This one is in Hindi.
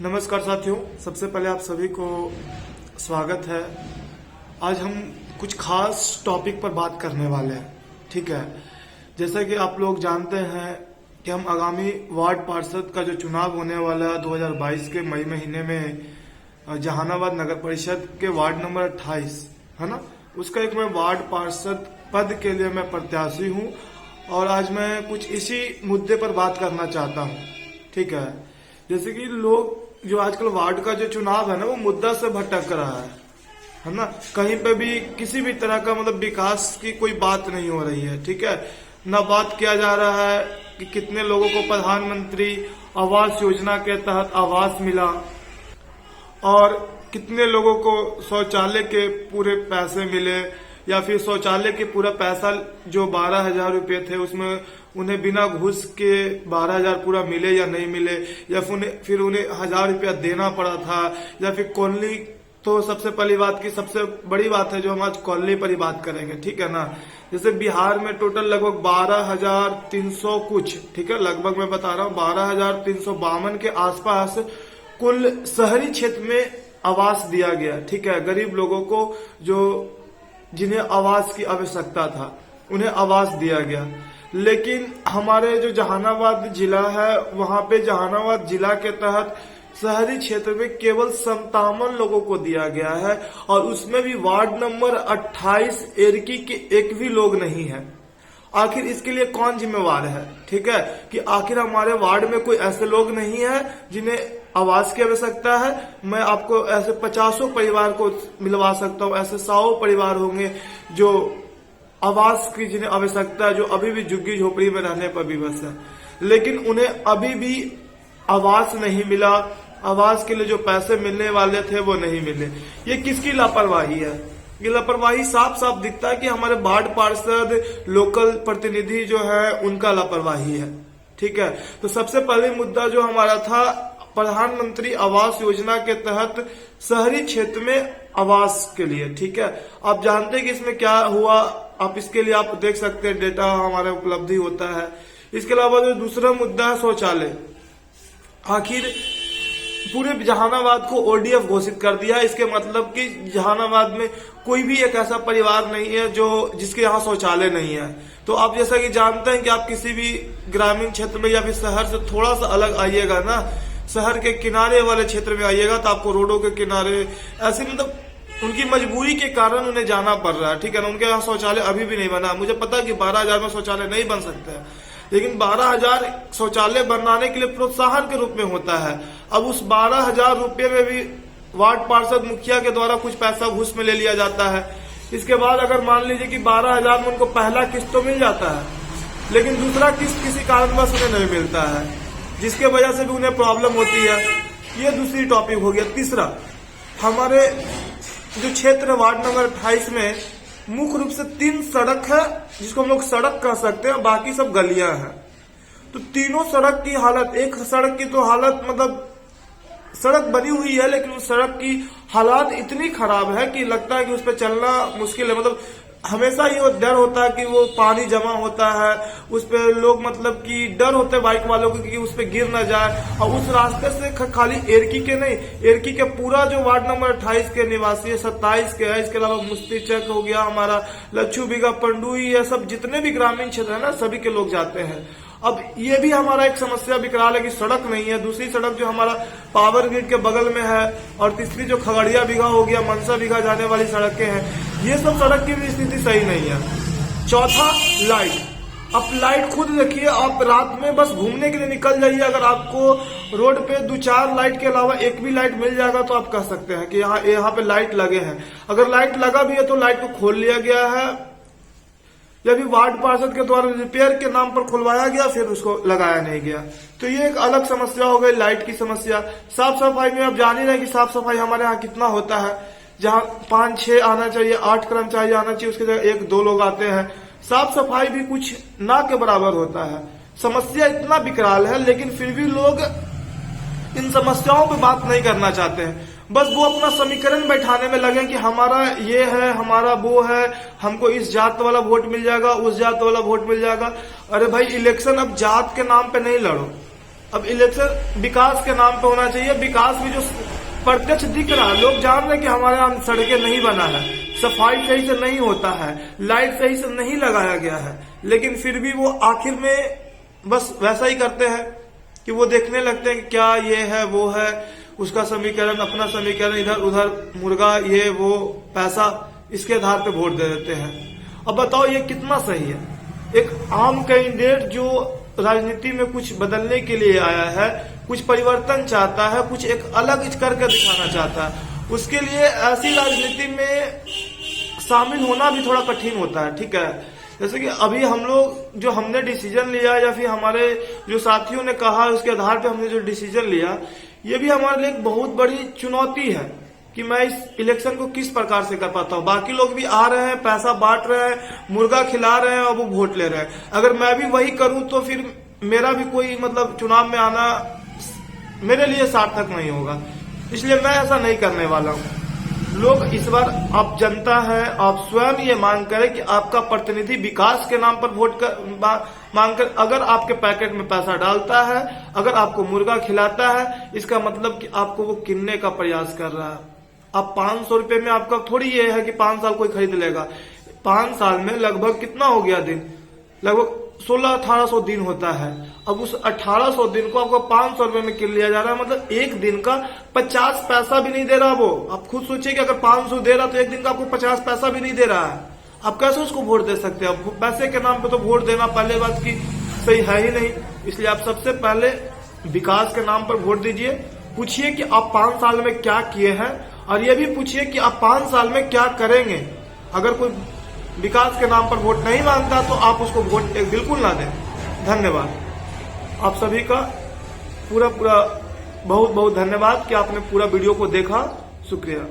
नमस्कार साथियों, सबसे पहले आप सभी को स्वागत है। आज हम कुछ खास टॉपिक पर बात करने वाले हैं। ठीक है, जैसा कि आप लोग जानते हैं कि हम आगामी वार्ड पार्षद का जो चुनाव होने वाला है 2022 के मई महीने में जहानाबाद नगर परिषद के वार्ड नंबर 28 है ना, उसका एक मैं वार्ड पार्षद पद के लिए मैं प्रत्याशी हूं और आज मैं कुछ इसी मुद्दे पर बात करना चाहता हूं। ठीक है, जैसे कि लोग जो आजकल वार्ड का जो चुनाव है ना, वो मुद्दा से भटक रहा है ना। कहीं पे भी किसी भी तरह का मतलब विकास की कोई बात नहीं हो रही है। ठीक है, ना बात किया जा रहा है कि कितने लोगों को प्रधानमंत्री आवास योजना के तहत आवास मिला और कितने लोगों को शौचालय के पूरे पैसे मिले, या फिर शौचालय के पूरा पैसा जो 12,000 रुपये थे उसमें उन्हें बिना घूस के 12,000 पूरा मिले या नहीं मिले, या फिर उन्हें 1,000 रुपया देना पड़ा था, या फिर कॉलोनी। तो सबसे पहली बात की सबसे बड़ी बात है जो हम आज कॉलोनी पर ही बात करेंगे। ठीक है ना, जैसे बिहार में टोटल लगभग 12,300 कुछ, ठीक है, लगभग मैं बता रहा हूँ 12,352 के आसपास कुल शहरी क्षेत्र में आवास दिया गया। ठीक है, गरीब लोगों को जो जिन्हें आवास की आवश्यकता था उन्हें आवास दिया गया। लेकिन हमारे जो जहानाबाद जिला है, वहां पे जहानाबाद जिला के तहत शहरी क्षेत्र में केवल 57 लोगों को दिया गया है और उसमें भी वार्ड नंबर 28 एरकी के एक भी लोग नहीं है। आखिर इसके लिए कौन जिम्मेवार है? ठीक है, कि आखिर हमारे वार्ड में कोई ऐसे लोग नहीं है जिन्हें आवास की आवश्यकता है। मैं आपको ऐसे 50 परिवार को मिलवा सकता हूँ, ऐसे 100 परिवार होंगे जो आवास की जिन्हें आवश्यकता है, जो अभी भी झुग्गी झोपड़ी में रहने पर विवश है, लेकिन उन्हें अभी भी आवास नहीं मिला। आवास के लिए जो पैसे मिलने वाले थे वो नहीं मिले। ये किसकी लापरवाही है? ये लापरवाही साफ साफ दिखता है कि हमारे वार्ड पार्षद, लोकल प्रतिनिधि जो है उनका लापरवाही है। ठीक है, तो सबसे पहले मुद्दा जो हमारा था प्रधानमंत्री आवास योजना के तहत शहरी क्षेत्र में आवास के लिए। ठीक है, आप जानते हैं कि इसमें क्या हुआ, आप इसके लिए आप देख सकते हैं, डेटा हमारे उपलब्धि होता है। इसके अलावा जो दूसरा मुद्दा है शौचालय, आखिर पूरे जहानाबाद को ओडीएफ घोषित कर दिया। इसके मतलब कि जहानाबाद में कोई भी एक ऐसा परिवार नहीं है जो जिसके यहाँ शौचालय नहीं है। तो आप जैसा कि जानते हैं कि आप किसी भी ग्रामीण क्षेत्र में या फिर शहर से थोड़ा सा अलग आइएगा ना, शहर के किनारे वाले क्षेत्र में आइएगा तो आपको रोडों के किनारे ऐसे मतलब उनकी मजबूरी के कारण उन्हें जाना पड़ रहा है। ठीक है ना, उनके यहाँ शौचालय अभी भी नहीं बना। मुझे पता है कि 12,000 में शौचालय नहीं बन सकते हैं, लेकिन 12,000 शौचालय बनाने के लिए प्रोत्साहन के रूप में होता है। अब उस 12,000 रुपये में भी वार्ड पार्षद मुखिया के द्वारा कुछ पैसा घूस में ले लिया जाता है। इसके बाद अगर मान लीजिए कि 12,000 में उनको पहला किस्त तो मिल जाता है, लेकिन दूसरा किस्त किसी कारणवश उन्हें नहीं मिलता है, जिसके वजह से भी उन्हें प्रॉब्लम होती है। ये दूसरी टॉपिक हो गया। तीसरा, हमारे जो क्षेत्र वार्ड नंबर 28 में मुख्य रूप से 3 सड़क है, जिसको हम लोग सड़क कह सकते हैं, बाकी सब गलियां हैं। तो तीनों सड़क की हालत, एक सड़क की तो हालत मतलब सड़क बनी हुई है लेकिन उस सड़क की हालात इतनी खराब है कि लगता है कि उस पर चलना मुश्किल है। मतलब हमेशा ये डर होता है कि वो पानी जमा होता है, उस पे लोग मतलब कि डर होते हैं बाइक वालों को कि उस पे गिर न जाए। और उस रास्ते से खाली एरकी के नहीं, एरकी के पूरा जो वार्ड नंबर 28 के निवासी है, 27 के है, इसके अलावा मुस्ती चक हो गया, हमारा लच्छू बीघा, पंडुई, ये सब जितने भी ग्रामीण क्षेत्र है ना, सभी के लोग जाते हैं। अब ये भी हमारा एक समस्या विकराल है कि सड़क नहीं है। दूसरी सड़क जो हमारा पावर ग्रिड के बगल में है, और तीसरी जो खगड़िया बीघा हो गया, मनसा बीघा जाने वाली सड़कें हैं, ये सब सड़क की भी स्थिति सही नहीं है। चौथा, लाइट। अब लाइट खुद देखिए, आप रात में बस घूमने के लिए निकल जाइए, अगर आपको रोड पे 2-4 लाइट के अलावा एक भी लाइट मिल जाएगा तो आप कह सकते हैं कि यहाँ पे लाइट लगे हैं। अगर लाइट लगा भी है तो लाइट को खोल लिया गया है, या भी वार्ड पार्षद के द्वारा रिपेयर के नाम पर खुलवाया गया, फिर उसको लगाया नहीं गया। तो ये एक अलग समस्या हो गई, लाइट की समस्या। साफ सफाई में आप जान ही रहे कि साफ सफाई हमारे यहाँ कितना होता है, जहाँ 5-6 आना चाहिए, 8 कर्मचारी आना चाहिए, उसके जगह 1-2 लोग आते हैं। साफ सफाई भी कुछ ना के बराबर होता है। समस्या इतना विकराल है, लेकिन फिर भी लोग इन समस्याओं पे बात नहीं करना चाहते हैं। बस वो अपना समीकरण बैठाने में लगे कि हमारा ये है, हमारा वो है, हमको इस जात वाला वोट मिल जाएगा, उस जात वाला वोट मिल जाएगा। अरे भाई, इलेक्शन अब जात के नाम पे नहीं लड़ो। अब इलेक्शन विकास के नाम पे होना चाहिए। विकास भी जो प्रत्यक्ष दिख रहा है, लोग जान रहे हैं कि हमारे यहाँ सड़कें नहीं बना है, सफाई सही से नहीं होता है, लाइट सही से नहीं लगाया गया है, लेकिन फिर भी वो आखिर में बस वैसा ही करते हैं कि वो देखने लगते हैं कि क्या ये है वो है, उसका समीकरण अपना समीकरण, इधर उधर मुर्गा ये वो पैसा, इसके आधार पे वोट दे देते हैं। अब बताओ ये कितना सही है? एक आम कैंडिडेट जो राजनीति में कुछ बदलने के लिए आया है, कुछ परिवर्तन चाहता है, कुछ एक अलग करके दिखाना चाहता है, उसके लिए ऐसी राजनीति में शामिल होना भी थोड़ा कठिन होता है। ठीक है, जैसे कि अभी हम लोग जो हमने डिसीजन लिया या फिर हमारे जो साथियों ने कहा उसके आधार पे हमने जो डिसीजन लिया, ये भी हमारे लिए एक बहुत बड़ी चुनौती है कि मैं इस इलेक्शन को किस प्रकार से कर पाता हूँ। बाकी लोग भी आ रहे हैं, पैसा बांट रहे हैं, मुर्गा खिला रहे हैं और वो वोट ले रहे हैं। अगर मैं भी वही करूं तो फिर मेरा भी कोई मतलब चुनाव में आना मेरे लिए सार्थक नहीं होगा, इसलिए मैं ऐसा नहीं करने वाला हूँ। लोग इस बार, आप जनता है, आप स्वयं ये मांग करें कि आपका प्रतिनिधि विकास के नाम पर वोट मांग कर, अगर आपके पैकेट में पैसा डालता है, अगर आपको मुर्गा खिलाता है, इसका मतलब कि आपको वो किनने का प्रयास कर रहा है। अब 500 रुपए में आपका थोड़ी ये है कि 5 साल कोई खरीद लेगा। 5 साल में लगभग कितना हो गया दिन, लगभग 1600-1800 दिन होता है। अब उस 1800 दिन को आपको 500 रुपए में किन लिया जा रहा है, मतलब एक दिन का 50 पैसा भी नहीं दे रहा वो। आप खुद सोचिए कि अगर 500 दे रहा तो एक दिन का आपको 50 पैसा भी नहीं दे रहा है। आप कैसे उसको वोट दे सकते हैं? अब पैसे के नाम पे तो वोट देना पहले बात की सही है ही नहीं। इसलिए आप सबसे पहले विकास के नाम पर वोट दीजिए। पूछिए कि आप 5 साल में क्या किए हैं, और ये भी पूछिए कि आप 5 साल में क्या करेंगे। अगर कोई विकास के नाम पर वोट नहीं मांगता तो आप उसको वोट बिल्कुल ना दें। धन्यवाद। आप सभी का पूरा बहुत बहुत धन्यवाद कि आपने पूरा वीडियो को देखा। शुक्रिया।